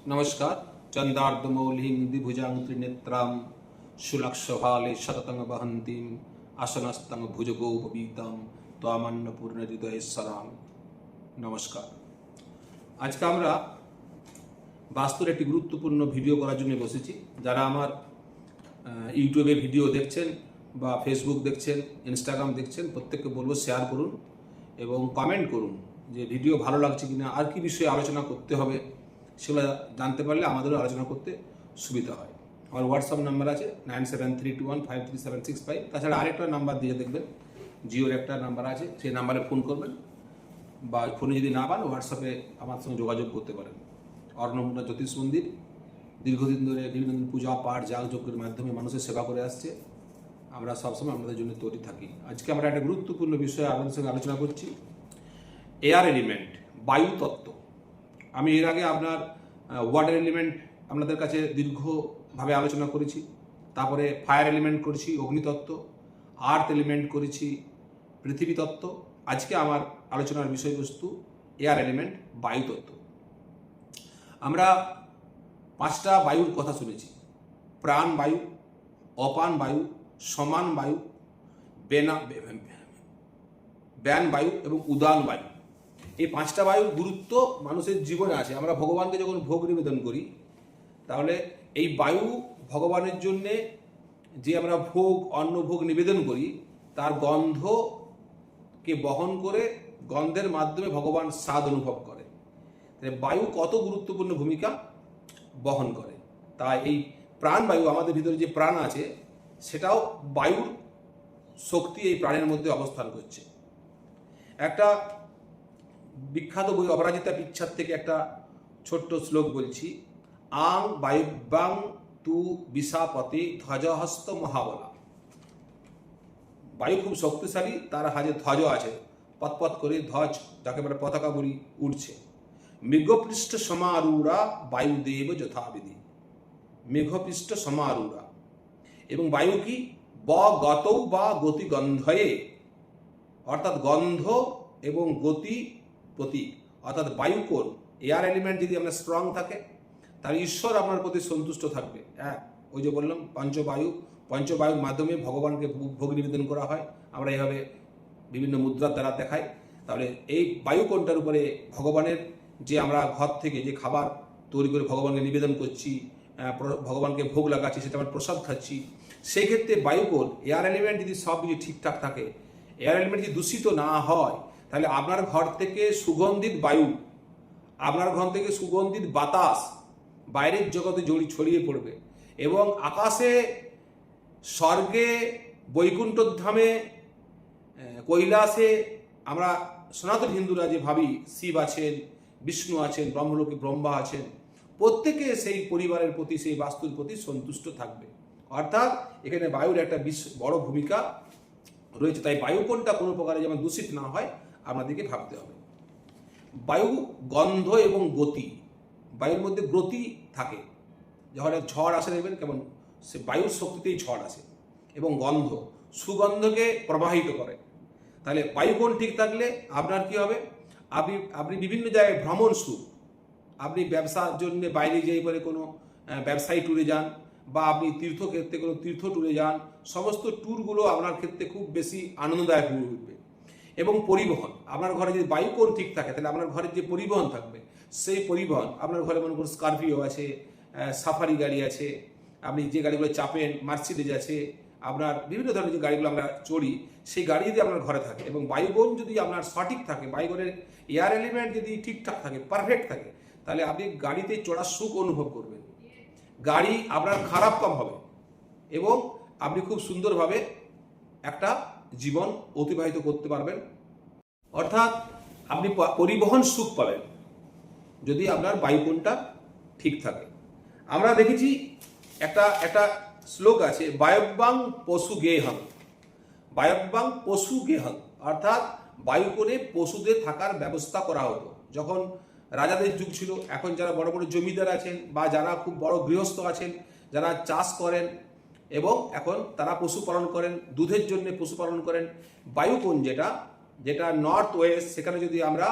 नमस्कार। चंदार्धमौलिं द्विभुजां त्रिनेत्रां सुलक्षभाले शततं वहन्तीं आसनस्तं भुजगोपवीतां त्वामन्नपूर्णहृदयेश्वरां। नमस्कार। आज के আমরা বাস্তুর একটি গুরুত্বপূর্ণ ভিডিও করার জন্য বসেছি। যারা আমার ইউটিউবে ভিডিও দেখছেন বা ফেসবুক দেখছেন, ইনস্টাগ্রাম দেখছেন, প্রত্যেককে বলবো শেয়ার করুন এবং কমেন্ট করুন যে ভিডিও ভালো লাগছে কিনা, আর কি বিষয়ে আলোচনা করতে হবে সেগুলো জানতে পারলে আমাদেরও আলোচনা করতে সুবিধা হয়। আমার হোয়াটসঅ্যাপ নাম্বার আছে 9732153765। তাছাড়া আরেকটা নাম্বার দিয়ে দেখবেন, জিওর একটা নাম্বার আছে, সেই নাম্বারে ফোন করবেন বা ফোনে যদি না পান হোয়াটসঅ্যাপে আমার সঙ্গে যোগাযোগ করতে পারেন। অর্ণপূর্ণা জ্যোতিষ মন্দির দীর্ঘদিন ধরে বিভিন্ন পূজা পাঠ যাগযজ্ঞের মাধ্যমে মানুষের সেবা করে আসছে। আমরা সবসময় আপনাদের জন্য তৈরি থাকি। আজকে আমরা একটা গুরুত্বপূর্ণ বিষয়ে আপনাদের সঙ্গে আলোচনা করছি, এয়ার এলিমেন্ট, বায়ু তত্ত্ব। আমি এর আগে আপনার ওয়াটার এলিমেন্ট আপনাদের কাছে দীর্ঘভাবে আলোচনা করেছি, তারপরে ফায়ার এলিমেন্ট করেছি, অগ্নিতত্ত্ব, আর্থ এলিমেন্ট করেছি, পৃথিবী তত্ত্ব। আজকে আমার আলোচনার বিষয়বস্তু এয়ার এলিমেন্ট, বায়ু তত্ত্ব। আমরা 5টা বায়ুর কথা শুনেছি: প্রাণ বায়ু, অপান বায়ু, সমান বায়ু, ব্যান বায়ু এবং উদান বায়ু। এই 5টা বায়ুর গুরুত্ব মানুষের জীবনে আছে। আমরা ভগবানকে যখন ভোগ নিবেদন করি, তাহলে এই বায়ু ভগবানের জন্যে যে আমরা ভোগ, অন্ন ভোগ নিবেদন করি, তার গন্ধকে বহন করে গন্ধের মাধ্যমে ভগবান স্বাদ অনুভব করে। বায়ু কত গুরুত্বপূর্ণ ভূমিকা বহন করে। তাই এই প্রাণবায়ু, আমাদের ভিতরে যে প্রাণ আছে, সেটাও বায়ুর শক্তি এই প্রাণের মধ্যে অবস্থান করছে। একটা বিখ্যাত বই অপরাজিতা পিচ্ছাদ থেকে একটা ছোট্ট শ্লোক বলছি: আং বায়ুব্যাং তু বিশাপতে ধ্বজহস্ত মহাবলা। বায়ু খুব শক্তিশালী, তার হাতে ধ্বজ আছে, পতপত করে ধ্বজ, যাকে বলে পতাকা বলি, উঠছে। মেঘপৃষ্ঠ সমারূঢ়া বায়ুদেব যথাবিধি। মেঘপৃষ্ঠ সমারূঢ়া। এবং বায়ু কি? গতৌ বা গতিগন্ধয়ে, অর্থাৎ গন্ধ এবং গতি প্রতীক। অর্থাৎ বায়ু কোন, এয়ার এলিমেন্ট যদি আপনার স্ট্রং থাকে, তাহলে ঈশ্বর আপনার প্রতি সন্তুষ্ট থাকবে। ওই যে বললাম পঞ্চবায়ুর মাধ্যমে ভগবানকে ভোগ নিবেদন করা হয়। আমরা এইভাবে বিভিন্ন মুদ্রার দ্বারা দেখাই। তাহলে এই বায়ু কোনটার উপরে ভগবানের যে আমরা ঘর থেকে যে খাবার তৈরি করে ভগবানকে নিবেদন করছি, ভগবানকে ভোগ লাগাচ্ছি, সেটা আমরা প্রসাদ খাচ্ছি, সেই ক্ষেত্রে বায়ু কোন, এয়ার এলিমেন্ট যদি সব কিছু ঠিকঠাক থাকে, এয়ার এলিমেন্ট যদি দূষিত না হয়, তাহলে আপনার ঘর থেকে সুগন্ধিত বায়ু, আপনার ঘর থেকে সুগন্ধিত বাতাস বাইরের জগতে ছড়িয়ে পড়বে। এবং আকাশে, স্বর্গে, বৈকুণ্ঠধামে, কৈলাসে, আমরা সনাতন হিন্দুরা যে ভাবি শিব আছেন, বিষ্ণু আছেন, ব্রহ্মলোকে ব্রহ্মা আছেন, প্রত্যেকে সেই পরিবারের প্রতি, সেই বাস্তুর প্রতি সন্তুষ্ট থাকবে। অর্থাৎ এখানে বায়ুর একটা বড় ভূমিকা রয়েছে। তাই বায়ু কোনটা কোনো প্রকারে যেমন দূষিত না হয় আপনাদেরকে ভাবতে হবে। বায়ু গন্ধ এবং গতি, বায়ুর মধ্যে গতি থাকে। যখন ঝড় আসে দেখবেন কেমন, সে বায়ুর শক্তিতেই ঝড় আসে। এবং গন্ধ, সুগন্ধকে প্রবাহিত করে। তাহলে বায়ু কোন ঠিক থাকলে আপনার কি হবে? আপনি বিভিন্ন জায়গায় ভ্রমণ সুখ, আপনি ব্যবসার জন্য বাইরে যেয়ে পরে কোনো ব্যবসায়ী ট্যুরে যান, বা আপনি তীর্থক্ষেত্রে কোনো তীর্থ ট্যুরে যান, সমস্ত ট্যুরগুলো আপনার ক্ষেত্রে খুব বেশি আনন্দদায়ক হয়ে উঠবে। এবং পরিবহন, আপনার ঘরে যদি বায়ু কোন ঠিক থাকে, তাহলে আপনার ঘরের যে পরিবহন থাকবে, সেই পরিবহন, আপনার ঘরে মনে করুন স্করপিও আছে, সাফারি গাড়ি আছে, আপনি যে গাড়িগুলো চাপেন, মার্সিডিজ আছে, আপনার বিভিন্ন ধরনের যে গাড়িগুলো আমরা চড়ি, সেই গাড়ি যদি আপনার ঘরে থাকে এবং বায়ুগণ যদি আপনার সঠিক থাকে, বায়ুগণের এয়ার এলিমেন্ট যদি ঠিকঠাক থাকে, পারফেক্ট থাকে, তাহলে আপনি গাড়িতে চড়ার সুখ অনুভব করবেন। গাড়ি আপনার খারাপ কম হবে এবং আপনি খুব সুন্দরভাবে একটা জীবন অতিবাহিত করতে পারবেন। অর্থাৎ আপনি পরিবহন সুখ পাবেন যদি আপনার বায়ুকোণটা ঠিক থাকে। আমরা দেখেছি একটা শ্লোক আছে, বায়ব্যাং পশু গেহং। বায়ব্যাং পশু গেহং, অর্থাৎ বায়ুকোণে পশুদের থাকার ব্যবস্থা করা হতো যখন রাজাদের যুগ ছিল। এখন যারা বড় বড় জমিদার আছেন বা যারা খুব বড় গৃহস্থ আছেন, যারা চাষ করেন এবং এখন তারা পশুপালন করেন, দুধের জন্য পশুপালন করেন, বায়ুকোণ যেটা নর্থ ওয়েস্ট, সেখানে যদি আমরা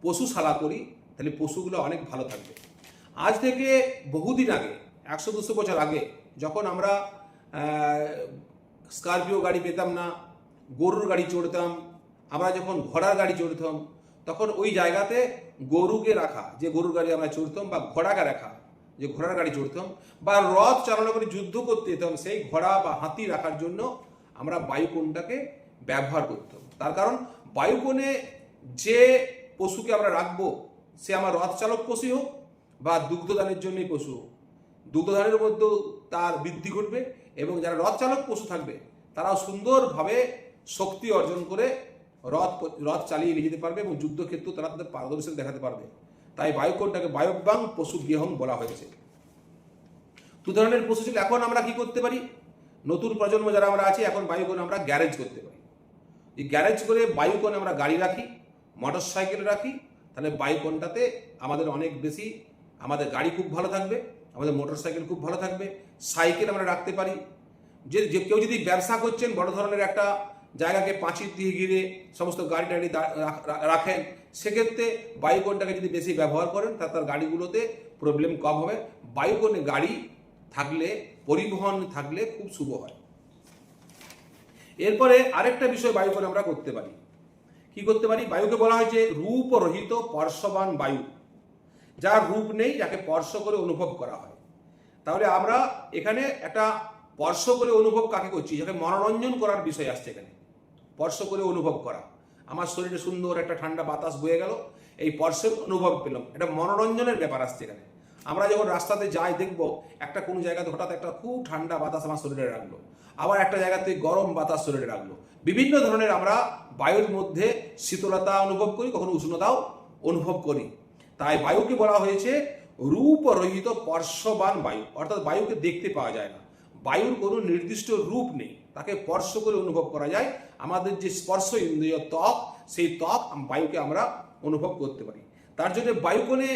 পশুশালা করি, তাহলে পশুগুলো অনেক ভালো থাকবে। আজ থেকে বহুদিন আগে, 100-200 বছর আগে, যখন আমরা স্করপিও গাড়ি পেতাম না, গরুর গাড়ি চড়তাম, আমরা যখন ঘোড়ার গাড়ি চড়তাম, তখন ওই জায়গাতে গরুকে রাখা, যে গরুর গাড়ি আমরা চড়তাম, বা ঘোড়াকে রাখা, যে ঘোড়ার গাড়ি চড়তাম, বা রথ চালনা করে যুদ্ধ করতে যেতাম, সেই ঘোড়া বা হাতি রাখার জন্য আমরা বায়ুকোণটাকে ব্যবহার করতাম। তার কারণ বায়ুকোণে যে পশুকে আমরা রাখবো, সে আমার রথ চালক পশু হোক বা দুগ্ধদানের জন্যই পশু হোক, দুগ্ধদানের মধ্যেও তার বৃদ্ধি ঘটবে, এবং যারা রথ চালক পশু থাকবে তারাও সুন্দরভাবে শক্তি অর্জন করে রথ চালিয়ে নিয়ে যেতে পারবে, এবং যুদ্ধক্ষেত্রেও তারা তাদের পারদর্শিতা দেখাতে পারবে। তাই বায়ুকোণটাকে বায়ব্যাং পশু গেহং বলা হয়েছে। দু ধরনের পশু ছিল। এখন আমরা কি করতে পারি, নতুন প্রজন্ম যারা আমরা আছি, এখন বায়ুকোণে আমরা গ্যারেজ করতে পারি। এই গ্যারেজ করে বায়ুকোণে আমরা গাড়ি রাখি, মোটর সাইকেল রাখি, তাহলে বায়ুকোণটাতে আমাদের অনেক বেশি, আমাদের গাড়ি খুব ভালো থাকবে, আমাদের মোটর সাইকেল খুব ভালো থাকবে, সাইকেল আমরা রাখতে পারি। যে কেউ যদি ব্যবসা করছেন, বড় ধরনের একটা জায়গাকে পাঁচিল দিয়ে ঘিরে সমস্ত গাড়ি টাড়ি রাখেন, সেক্ষেত্রে বায়ুকোণটাকে যদি বেশি ব্যবহার করেন, তার গাড়িগুলোতে প্রবলেম কম হবে। বায়ুকোণে গাড়ি থাকলে, পরিবহন থাকলে খুব শুভ হয়। এরপরে আরেকটা বিষয় বায়ুকোণে আমরা করতে পারি। কি করতে পারি? বায়ুকে বলা হয়েছে রূপরহিত স্পর্শবান বায়ু, যার রূপ নেই, যাকে স্পর্শ করে অনুভব করা হয়। তাহলে আমরা এখানে একটা স্পর্শ করে অনুভব কাকে করছি, যাকে মনোরঞ্জন করার বিষয় আসছে এখানে। স্পর্শ করে অনুভব করা, আমার শরীরে সুন্দর একটা ঠান্ডা বাতাস বয়ে গেল, এই স্পর্শের অনুভব পেলাম, এটা মনোরঞ্জনের ব্যাপার আসছে এখানে। আমরা যখন রাস্তাতে যাই, দেখবো একটা কোনো জায়গাতে হঠাৎ একটা খুব ঠান্ডা বাতাস আমার শরীরে রাখলো, আবার একটা জায়গাতে গরম বাতাস শরীরে রাখলো। বিভিন্ন ধরনের আমরা বায়ুর মধ্যে শীতলতা অনুভব করি, কখনো উষ্ণতাও অনুভব করি। তাই বায়ুকে বলা হয়েছে রূপরহিত স্পর্শবান বায়ু, অর্থাৎ বায়ুকে দেখতে পাওয়া যায় না, বায়ুর কোনো নির্দিষ্ট রূপ নেই, তাকে স্পর্শ করে অনুভব করা যায়। আমাদের যে স্পর্শ ইন্দ্রিয় ত্বক, সেই ত্বক বায়ুকে আমরা অনুভব করতে পারি। তার জন্য বায়ুকোণে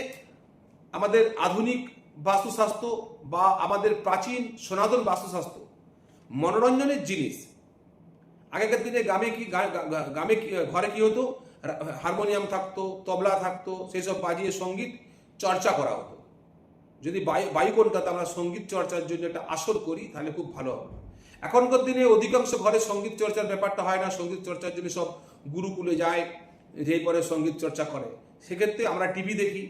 আমাদের আধুনিক বাস্তুশাস্ত্র বা আমাদের প্রাচীন সনাতন বাস্তুশাস্ত্র মনোরঞ্জনের জিনিস। আগেকার দিনে ঘরে কি হতো, হারমোনিয়াম থাকতো, তবলা থাকতো, সেই সব বাজিয়ে সঙ্গীত চর্চা করা হতো। যদি বায়ুকোণটাতে আমরা সঙ্গীত চর্চার জন্য একটা আসর করি, তাহলে খুব ভালো হবে। এখনকার দিনে অধিকাংশ ঘরে সঙ্গীত চর্চার ব্যাপারটা হয় না, সঙ্গীত চর্চার জন্য সব গুরুকুলে যায়, যেই পরে সঙ্গীত চর্চা করে। সেক্ষেত্রে আমরা টিভি দেখি,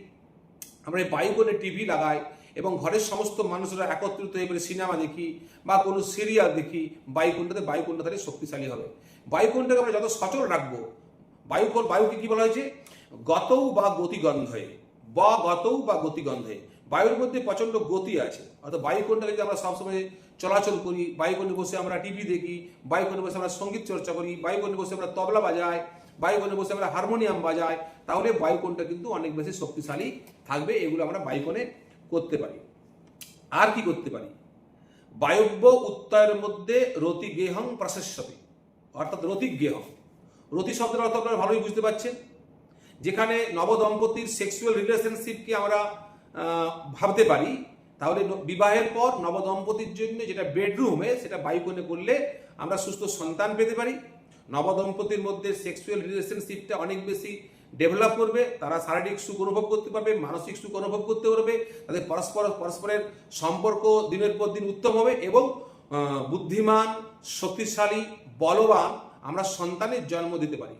আমরা এই বায়ুকোণে টিভি লাগাই, এবং ঘরের সমস্ত মানুষরা একত্রিত হয়ে সিনেমা দেখি বা কোনো সিরিয়াল দেখি। বায়ুকোণটা তাহলে শক্তিশালী হবে। বায়ুকোণটাকে আমরা যত সচল রাখবো, বায়ুকে কি বলা হয়েছে? গতৌ বা গতিগন্ধে, গতৌ বা গতিগন্ধে। বায়ুর মধ্যে প্রচণ্ড গতি আছে, অর্থাৎ বায়ুকোণটাকে যদি আমরা সবসময় চলাচল করি, বায়ুকোণে বসে আমরা টিভি দেখি, বায়ুকোণে বসে আমরা সঙ্গীত চর্চা করি, বায়ুকোণে বসে আমরা তবলা বাজাই, বায়ুকোণে বসে আমরা হারমোনিয়াম বাজাই, তাহলে বায়ুকোণটা কিন্তু অনেক বেশি শক্তিশালী থাকবে। এগুলো আমরা বায়ুকোণে করতে পারি। আর কি করতে পারি? বায়ব্য উত্তরের মধ্যে রতি গেহং প্রশস্যতে, অর্থাৎ রতি গেহং। রতি শব্দের অর্থ আপনারা ভালোই বুঝতে পারছেন। যেখানে নবদম্পতির সেক্সুয়াল রিলেশনশিপকে আমরা ভাবতে পারি, তাহলে বিবাহের পর নবদম্পতির জন্য যেটা বেডরুমে, সেটা বায়ুকোণে করলে আমরা সুস্থ সন্তান পেতে পারি। নবদম্পতির মধ্যে সেক্সুয়াল রিলেশনশিপটা অনেক বেশি ডেভেলপ করবে, তারা শারীরিক সুখ অনুভব করতে পারবে, মানসিক সুখ অনুভব করতে পারবে, তাদের পরস্পরের সম্পর্ক দিনের পর দিন উত্তম হবে, এবং বুদ্ধিমান, শক্তিশালী, বলবান আমরা সন্তানের জন্ম দিতে পারি।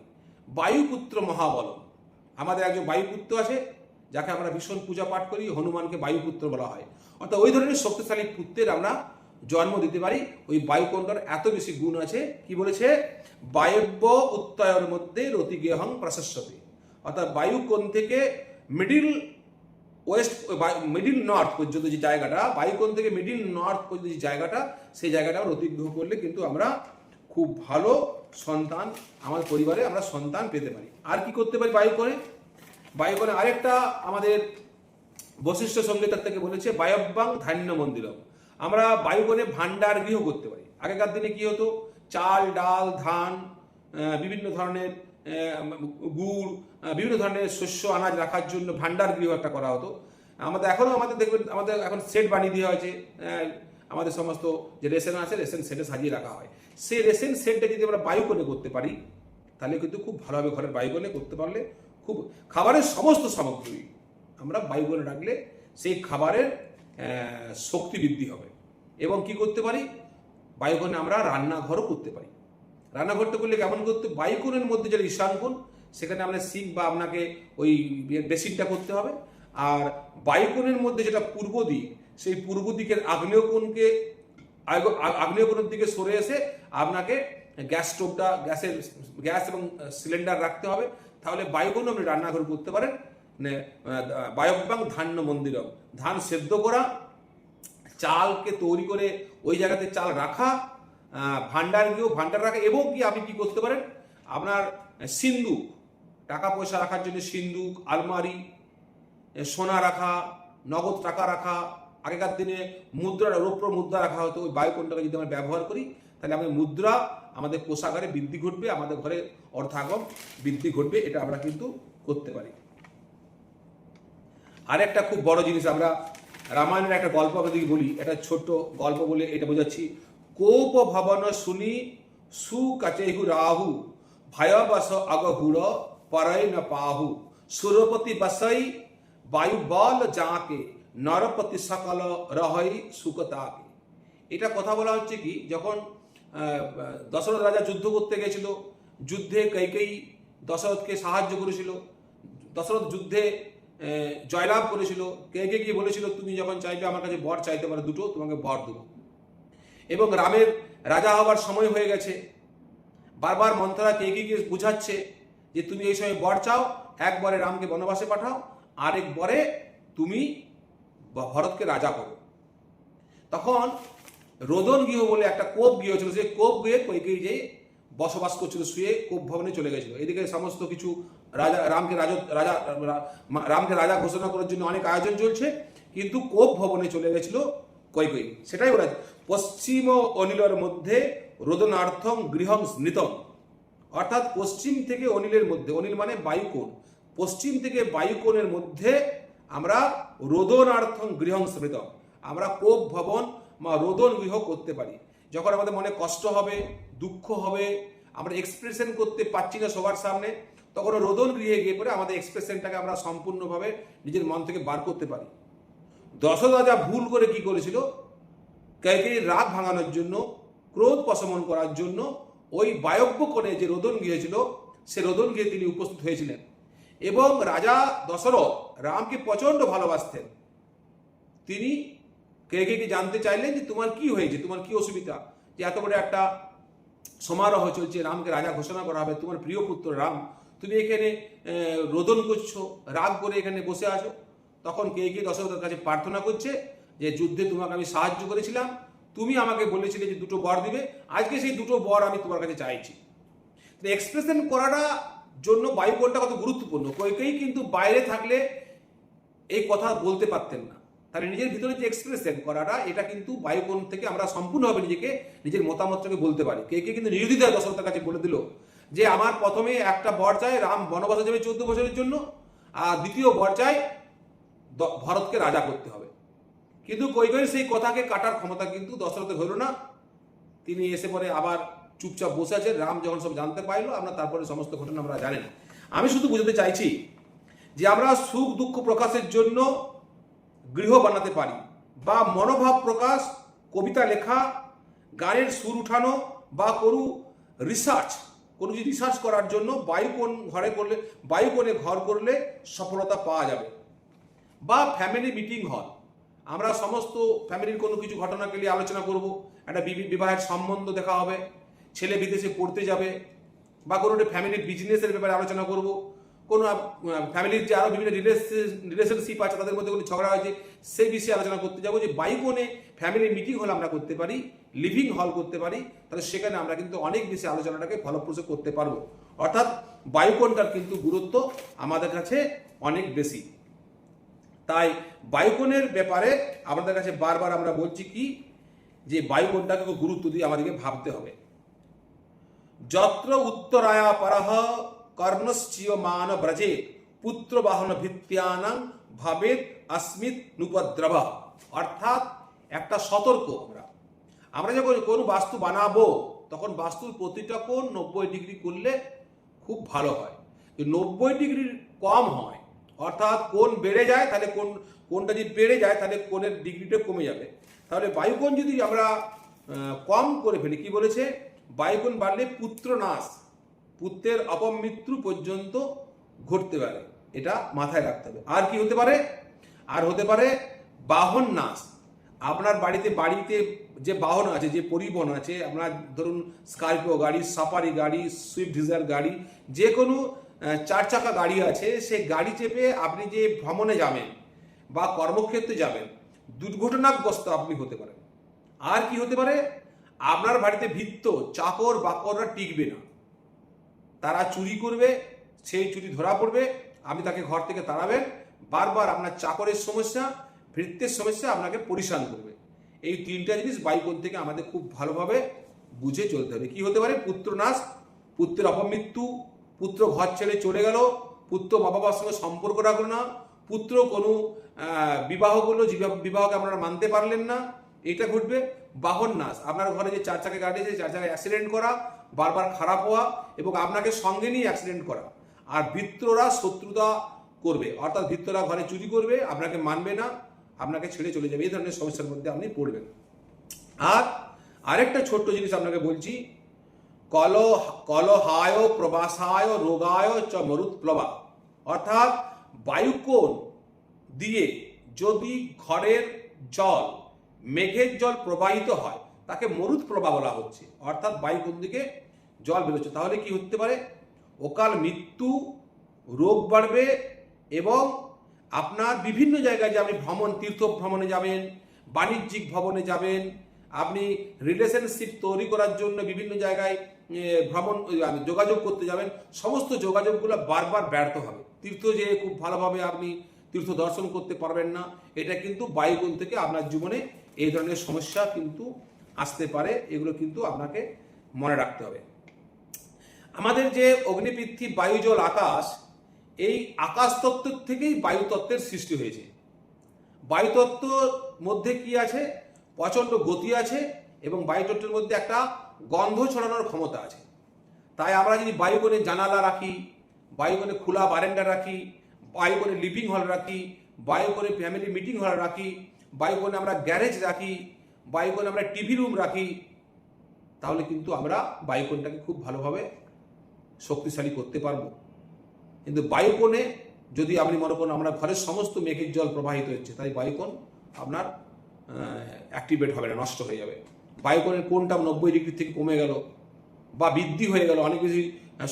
বায়ুপুত্র মহাবল, আমাদের একজন বায়ুপুত্র আছে, যাকে আমরা ভীষণ পূজা পাঠ করি, হনুমানকে বায়ুপুত্র বলা হয়। অর্থাৎ ওই ধরনের শক্তিশালী পুত্রের আমরা জন্ম দিতে পারি। ওই বায়ুকোণটার এত বেশি গুণ আছে। কি বলেছে? বায়ব্য উত্তরের মধ্যে রতি গেহং প্রশস্যতে, অর্থাৎ বায়ুকোণ থেকে মিডিল নর্থ পর্যন্ত যে জায়গাটা, বায়ুকোণ থেকে মিডিল নর্থ পর্যন্ত যে জায়গাটা, সেই জায়গাটা রতিগ্রহ করলে কিন্তু আমরা খুব ভালো সন্তান, আমাদের পরিবারে আমরা সন্তান পেতে পারি। আর কি করতে পারি বায়ুকোণে আরেকটা আমাদের বশিষ্ঠ সংহিতা থেকে বলেছে বায়ব্যাং ধান্য মন্দিরম, আমরা বায়ুকোণে ভান্ডার গৃহ করতে পারি। আগেকার দিনে কি হতো, চাল, ডাল, ধান, বিভিন্ন ধরনের গুড়, বিভিন্ন ধরনের শস্য আনাজ রাখার জন্য ভান্ডার গৃহ একটা করা হতো। আমাদের দেখবেন, আমাদের এখন সেট বানিয়ে দেওয়া হয়েছে, আমাদের সমস্ত যে রেশন আছে, রেশন সেটে সাজিয়ে রাখা হয়। সেই রেশন সেটটা যদি আমরা বায়ুকোণে করতে পারি, তাহলে কিন্তু খুব ভালোভাবে ঘরের বায়ুকোণে করতে পারলে খুব, খাবারের সমস্ত সামগ্রী আমরা বায়ুকোণে রাখলে সেই খাবারের শক্তি বৃদ্ধি হবে। এবং কি করতে পারি, বায়ুকোণে আমরা রান্নাঘরও করতে পারি। রান্নাঘরটা করলে কেমন করতে, বায়ুকোণের মধ্যে যেটা ঈশান কোণ, সেখানে আমরা সিঙ্ক বা আপনাকে ওই বেসিনটা করতে হবে। আর বায়ুকোণের মধ্যে যেটা পূর্ব দিক, সেই পূর্ব দিকের আগ্নেয়কোণকে আগ্নেয়কোণের দিকে সরে এসে আপনাকে গ্যাস স্টোভটা গ্যাস এবং সিলিন্ডার রাখতে হবে। তাহলে বায়ুকোণ আপনি রান্নাঘর করতে পারেন। বায়ব্যাং ধান্য মন্দিরম, ধান সেদ্ধ করা, চালকে তৈরি করে ওই জায়গাতে চাল রাখা, ভান্ডার গিয়েও ভান্ডার রাখা। এবং কি আপনি কি করতে পারেন, আপনার সিন্দুক, টাকা পয়সা রাখার জন্য সিন্দুক, আলমারি, সোনা রাখা, নগদ টাকা রাখা, আগেকার দিনে মুদ্রা, রৌপ্য মুদ্রা রাখা হতো। ওই বায়ুকোণটাকে যদি আমরা ব্যবহার করি, তাহলে আমাদের মুদ্রা, আমাদের কোষাগারে বৃদ্ধি ঘটবে, আমাদের ঘরে অর্থাগম বৃদ্ধি ঘটবে। এটা আমরা কিন্তু করতে পারি। আর একটা খুব বড় জিনিস, আমরা রামায়ণের একটা গল্প আপনাদেরকে বলি, একটা ছোট্ট গল্প বলে এটা বোঝাচ্ছি। কোপ ভবন শুনি সুকাচেহু রাহু, ভয়বশ অগহুর পরয় ন পাহু, সুরপতি বসই বায়ু বল যাকে, নরপতি সকল রহই সুকতাকে। এটা কথা বলা হচ্ছে কি, যখন দশরথ রাজা যুদ্ধ করতে গেছিল, যুদ্ধে কৈকেয়ী দশরথকে সাহায্য করেছিল, দশরথ যুদ্ধে জয়লাভ করেছিল। কৈকেয়ী গিয়ে বলেছিল, তুমি যখন চাইবে আমার কাছে বর চাইতে পারো, দুটো তোমাকে বর দেবো। এবং রামের রাজা হবার সময় হয়ে গেছে, বারবার মন্থরা কৈকেয়ীকে বুঝাচ্ছে যে তুমি এই সময় বর চাও, একবারে রামকে বনবাসে পাঠাও, আরেকবারে তুমি ভরতকে রাজা করো। তখন রোদন গৃহ বলে একটা কোপ গৃহ ছিল, সেই কোপ গৃহে কৈকেয়ী যে বসবাস করছিল, শুয়ে কোপ ভবনে চলে গেছিল। এদিকে সমস্ত কিছু রামকে রাজা ঘোষণা করার জন্য অনেক আয়োজন চলছে, কিন্তু কোপ ভবনে চলে গেছিল কৈকেয়ী। সেটাই ওরা পশ্চিম অনিলের মধ্যে রোদনার্থম গৃহং স্মৃতম, অর্থাৎ পশ্চিম থেকে অনিলের মধ্যে, অনিল মানে বায়ুকোণ, পশ্চিম থেকে বায়ুকোণের মধ্যে আমরা রোদনার্থম গৃহং স্মৃতম, আমরা কোপ ভবন বা রোদন গৃহ করতে পারি। যখন আমাদের মনে কষ্ট হবে, দুঃখ হবে, আমরা এক্সপ্রেশন করতে পারছি না সবার সামনে, তখন রোদন গৃহে গিয়ে পরে আমাদের এক্সপ্রেশনটাকে আমরা সম্পূর্ণভাবে নিজের মন থেকে বার করতে পারি। দশরথ রাজা ভুল করে কি করেছিল, কৈকেয়ীর রাগ ভাঙানোর জন্য, ক্রোধ প্রশমন করার জন্য ওই বায়ব্য কোণে যে রোদন গৃহ ছিল, সে রোদন গৃহে তিনি উপস্থিত হয়েছিলেন। এবং রাজা দশরথ রামকে প্রচণ্ড ভালোবাসতেন। তিনি কৈকেয়ীকে জানতে চাইলেন যে তোমার কি হয়েছে, তোমার কি অসুবিধা, যে এত বড় একটা সমারোহ চলছে, রামকে রাজা ঘোষণা করা হবে, তোমার প্রিয় পুত্র রাম, তুমি এখানে রোদন করছো, রাগ করে এখানে বসে আছো। তখন কৈকেয়ী দশরথের কাছে প্রার্থনা করছে যে যুদ্ধে তোমাকে আমি সাহায্য করেছিলাম, তুমি আমাকে বলেছিলে যে দুটো বর দিবে, আজকে সেই দুটো বর আমি তোমার কাছে চাইছি। এক্সপ্রেশন করাটা জন্য বায়ুকোণটা কত গুরুত্বপূর্ণ। কৈকেয়ী কিন্তু বাইরে থাকলে এই কথা বলতে পারতেন না, তাহলে নিজের ভিতরে যে এক্সপ্রেশন করাটা, এটা কিন্তু বায়ুকোণ থেকে আমরা সম্পূর্ণভাবে নিজেকে, নিজের মতামতটাকে বলতে পারি। কৈকেয়ী কিন্তু নির্দ্বিধায় দশরথের কাছে বলে দিল যে আমার প্রথমে একটা বর চাই, রাম বনবাসে যাবে 14 বছরের জন্য, আর দ্বিতীয় বর চাই ভরতকে রাজা করতে হবে। কিন্তু কৈকেয়ীর সেই কথাকে কাটার ক্ষমতা কিন্তু দশরথের হলো না। তিনি এসে পরে আবার চুপচাপ বসে আছেন। রাম যখন সব জানতে পারলো, আমরা তারপরে সমস্ত ঘটনা আমরা জানেন। আমি শুধু বুঝতে চাইছি যে আমরা সুখ দুঃখ প্রকাশের জন্য গৃহ বানাতে পারি, বা মনোভাব প্রকাশ, কবিতা লেখা, গানের সুর উঠানো, বা কোনো রিসার্চ, কোনো কিছু রিসার্চ করার জন্য বায়ুকোণ ঘরে করলে, বায়ুকোণে ঘর করলে সফলতা পাওয়া যাবে। বা ফ্যামিলি মিটিং হল, আমরা সমস্ত ফ্যামিলির কোনো কিছু ঘটনাকে নিয়ে আলোচনা করব, একটা বিবাহের সম্বন্ধ দেখা হবে, ছেলে বিদেশে পড়তে যাবে, বা কোনো একটা ফ্যামিলির বিজনেসের ব্যাপারে আলোচনা করব, কোনো ফ্যামিলির যে আরও বিভিন্ন রিলেশনশিপ আছে, তাদের মধ্যে কোনো ঝগড়া হয়েছে, সেই বিষয়ে আলোচনা করতে যাবো। যে বায়ুকোণে ফ্যামিলি মিটিং হল আমরা করতে পারি, লিভিং হল করতে পারি, তাহলে সেখানে আমরা কিন্তু অনেক বেশি আলোচনাটাকে ফলপ্রসূ করতে পারবো। অর্থাৎ বায়ুকোণটার কিন্তু গুরুত্ব আমাদের কাছে অনেক বেশি। তাই বায়ুকোণের ব্যাপারে আমাদের কাছে বারবার আমরা বলছি কি, যে বায়ুকোণটাকে খুব গুরুত্ব দিয়ে আমাদেরকে ভাবতে হবে। যত্র উত্তরায়া পরহ কর্ণশ্চিয় মান ব্রজে, পুত্র বাহন ভিত্তিয়ানাং ভাবেদ अस्मित् নুপদ্রব। অর্থাৎ একটা সতর্ক, আমরা যখন কোনো বাস্তু বানাবো, তখন বাস্তুর প্রতিটা কোণ 90 ডিগ্রি করলে খুব ভালো হয়। 90 ডিগ্রির কম হয়, অর্থাৎ কোণ বেড়ে যায় তাহলে কোণটা যদি বেড়ে যায় তাহলে কোণের ডিগ্রিটা কমে যাবে। তাহলে বায়ুকোণ যদি আমরা কম করে ফেলি, কি বলেছে, বায়ুকোণ বাড়লে পুত্র নাশ, পুত্রের অপমৃত্যু পর্যন্ত ঘটতে পারে, এটা মাথায় রাখতে হবে। আর কি হতে পারে, আর হতে পারে বাহন নাশ। আপনার বাড়িতে যে বাহন আছে, যে পরিবহন আছে, আপনার ধরুন স্করপিও গাড়ি, সাফারি গাড়ি, সুইফট ডিজায়ার গাড়ি, যে কোনো 4 চাকা গাড়ি আছে, সেই গাড়ি চেপে আপনি যে ভ্রমণে যাবেন বা কর্মক্ষেত্রে যাবেন, দুর্ঘটনাগ্রস্ত আপনি হতে পারেন। আর কি হতে পারে, আপনার বাড়িতে ভৃত্য, চাকর বাকররা টিকবে না, তারা চুরি করবে, সেই চুরি ধরা পড়বে, আপনি তাকে ঘর থেকে তাড়াবেন, বারবার আপনার চাকরের সমস্যা, ভৃত্যের সমস্যা আপনাকে পরিশান করবে। এই 3টা জিনিস বায়ুকোণ থেকে আমাদের খুব ভালোভাবে বুঝে চলতে হবে। কি হতে পারে, পুত্রনাশ, পুত্রের অপমৃত্যু, পুত্র ঘর ছেড়ে চলে গেল, পুত্র মা বাবার সঙ্গে সম্পর্ক রাখলো না, পুত্র কোনো বিবাহ করলো, বিবাহকে আপনারা মানতে পারলেন না, এটা ঘটবে। বাহন নাশ, আপনার ঘরে যে 4 চাকা গাড়ি আছে, 4 চাকা অ্যাক্সিডেন্ট করা, বারবার খারাপ হওয়া এবং আপনাকে সঙ্গে নিয়ে অ্যাক্সিডেন্ট করা। আর ভৃত্যরা শত্রুতা করবে, অর্থাৎ ভৃত্যরা ঘরে চুরি করবে, আপনাকে মানবে না, আপনাকে ছেড়ে চলে যাবে, এই ধরনের সমস্যার মধ্যে আপনি পড়বেন। আর আরেকটা ছোট্ট জিনিস আপনাকে বলছি, কলহায় প্রবাসায় রোগায় চ মরুৎপ্লবা, অর্থাৎ বায়ুকোণ দিয়ে যদি ঘরের জল, মেঘের জল প্রবাহিত হয়, তাকে মরুৎপ্লবা বলা হচ্ছে, অর্থাৎ বায়ুকোণ দিকে জল বেরোচ্ছে। তাহলে কি হতে পারে, অকাল মৃত্যু, রোগ বাড়বে এবং আপনার বিভিন্ন জায়গায় যে আপনি তীর্থ ভ্রমণে যাবেন, বাণিজ্যিক ভ্রমণে যাবেন, আপনি রিলেশনশিপ তৈরি করার জন্য বিভিন্ন জায়গায় যোগাযোগ করতে যাবেন, সমস্ত যোগাযোগগুলো বারবার ব্যর্থ হবে। তীর্থ যেয়ে খুব ভালোভাবে আপনি তীর্থ দর্শন করতে পারবেন না, এটা কিন্তু বায়ুকোণ থেকে আপনার জীবনে এই ধরনের সমস্যা কিন্তু আসতে পারে, এগুলো কিন্তু আপনাকে মনে রাখতে হবে। আমাদের যে অগ্নিপৃথ্বী বায়ু জল আকাশ, এই আকাশ তত্ত্ব থেকেই বায়ুতত্ত্বের সৃষ্টি হয়েছে। বায়ুতত্ত্বর মধ্যে কি আছে, প্রচণ্ড গতি আছে এবং বায়ুতত্ত্বের মধ্যে একটা গন্ধ ছড়ানোর ক্ষমতা আছে। তাই আমরা যদি বায়ুকোণে জানালা রাখি, বায়ুকোণে খোলা বারান্দা রাখি, বায়ুকোণে লিভিং হল রাখি, বায়ুকোণে ফ্যামিলি মিটিং হল রাখি, বায়ুকোণে আমরা গ্যারেজ রাখি, বায়ুকোণে আমরা টিভি রুম রাখি, তাহলে কিন্তু আমরা বায়ুকোণটাকে খুব ভালোভাবে শক্তিশালী করতে পারবো। কিন্তু বায়ুকোণে যদি আপনি মনে করেন আমরা ঘরের সমস্ত মেঘের জল প্রবাহিত হচ্ছে, তাই বায়ুকোণ আপনার অ্যাক্টিভেট হবে না, নষ্ট হয়ে যাবে। বায়ুকোণের কোণটা 90 ডিগ্রি থেকে কমে গেল বা বৃদ্ধি হয়ে গেল, অনেক বেশি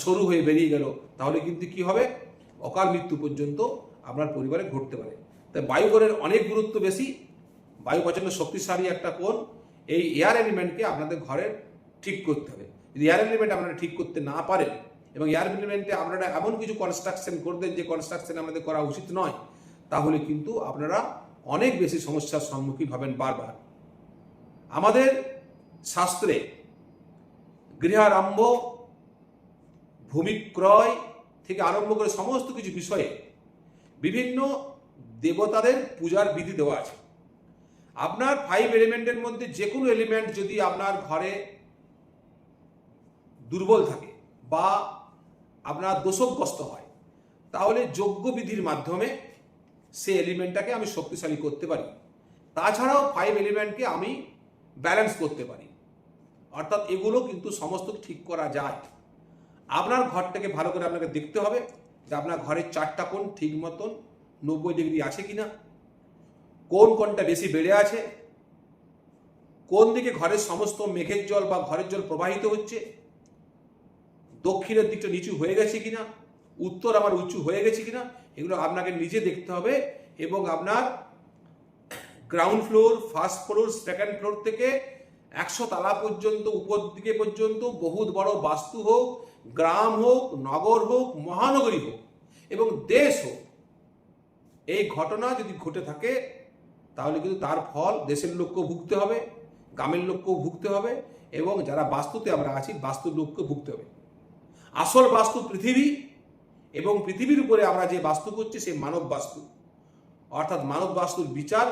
সরু হয়ে বেরিয়ে গেল, তাহলে কিন্তু কি হবে, অকাল মৃত্যু পর্যন্ত আপনার পরিবারে ঘটতে পারে। তাই বায়ুকোণের অনেক গুরুত্ব বেশি। বায়ু প্রচণ্ড শক্তিশালী একটা কোণ। এই এয়ার এলিমেন্টকে আপনাদের ঘরের ঠিক করতে হবে। যদি এয়ার এলিমেন্ট আপনারা ঠিক করতে না পারেন এবং এয়ার এলিমেন্টে আপনারা এমন কিছু কনস্ট্রাকশন করবেন যে কনস্ট্রাকশন আমাদের করা উচিত নয়, তাহলে কিন্তু আপনারা অনেক বেশি সমস্যার সম্মুখীন হবেন বারবার। আমাদের শাস্ত্রে গৃহারম্ভ, ভূমিক্রয় থেকে আরম্ভ করে সমস্ত কিছু বিষয়ে বিভিন্ন দেবতাদের পূজার বিধি দেওয়া আছে। আপনার 5 এলিমেন্টের মধ্যে যে কোনো এলিমেন্ট যদি আপনার ঘরে দুর্বল থাকে বা আপনার দোষগ্রস্ত হয়, তাহলে যজ্ঞ বিধির মাধ্যমে সেই এলিমেন্টটাকে আমি শক্তিশালী করতে পারি। তাছাড়াও 5 এলিমেন্টকে আমি ব্যালেন্স করতে পারি, অর্থাৎ এগুলো কিন্তু সমস্ত ঠিক করা যায়। আপনার ঘরটাকে ভালো করে আপনাকে দেখতে হবে যে আপনার ঘরের 4টা কোণ ঠিক মতন 90 ডিগ্রি আছে কিনা, কোনটা বেশি বেড়ে আছে, কোন দিকে ঘরের সমস্ত মেঘের জল বা ঘরের জল প্রবাহিত হচ্ছে, দক্ষিণের দিকটা নিচু হয়ে গেছে কিনা, উত্তর আমার উঁচু হয়ে গেছে কিনা, এগুলো আপনাকে নিজে দেখতে হবে। এবং আপনার ground floor, first floor, second floor থেকে 100 তলা পর্যন্ত, উপর দিকে পর্যন্ত, বহুত বড় বাস্তু হোক, গ্রাম হোক, নগর হোক, মহানগরী হোক এবং দেশ হোক, এই ঘটনা যদি ঘটে থাকে তাহলে কিন্তু তার ফল দেশের লোককেও ভুগতে হবে, গ্রামের লোককেও ভুগতে হবে এবং যারা বাস্তুতে আমরা আছি বাস্তুর লোককে ভুগতে হবে। আসল বাস্তু পৃথিবী এবং পৃথিবীর উপরে আমরা যে বাস্তু করছি সেই মানব বাস্তু, অর্থাৎ মানব বাস্তুর বিচার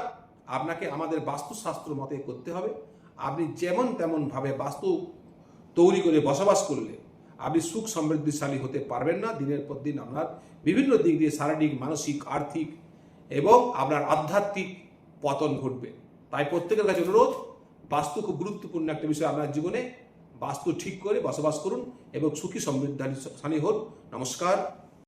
আপনাকে আমাদের বাস্তুশাস্ত্র মতে করতে হবে। আপনি যেমন তেমন ভাবে বাস্তু তৈরি করে বসবাস করলে আপনি সুখ সমৃদ্ধিশালী হতে পারবেন না। দিনের পর দিন আপনার বিভিন্ন দিক দিয়ে শারীরিক, মানসিক, আর্থিক এবং আপনার আধ্যাত্মিক পতন ঘটবে। তাই প্রত্যেকের কাছে অনুরোধ, বাস্তু খুব গুরুত্বপূর্ণ একটা বিষয় আপনার জীবনে। বাস্তু ঠিক করে বসবাস করুন এবং সুখী সমৃদ্ধিশালী হন। নমস্কার।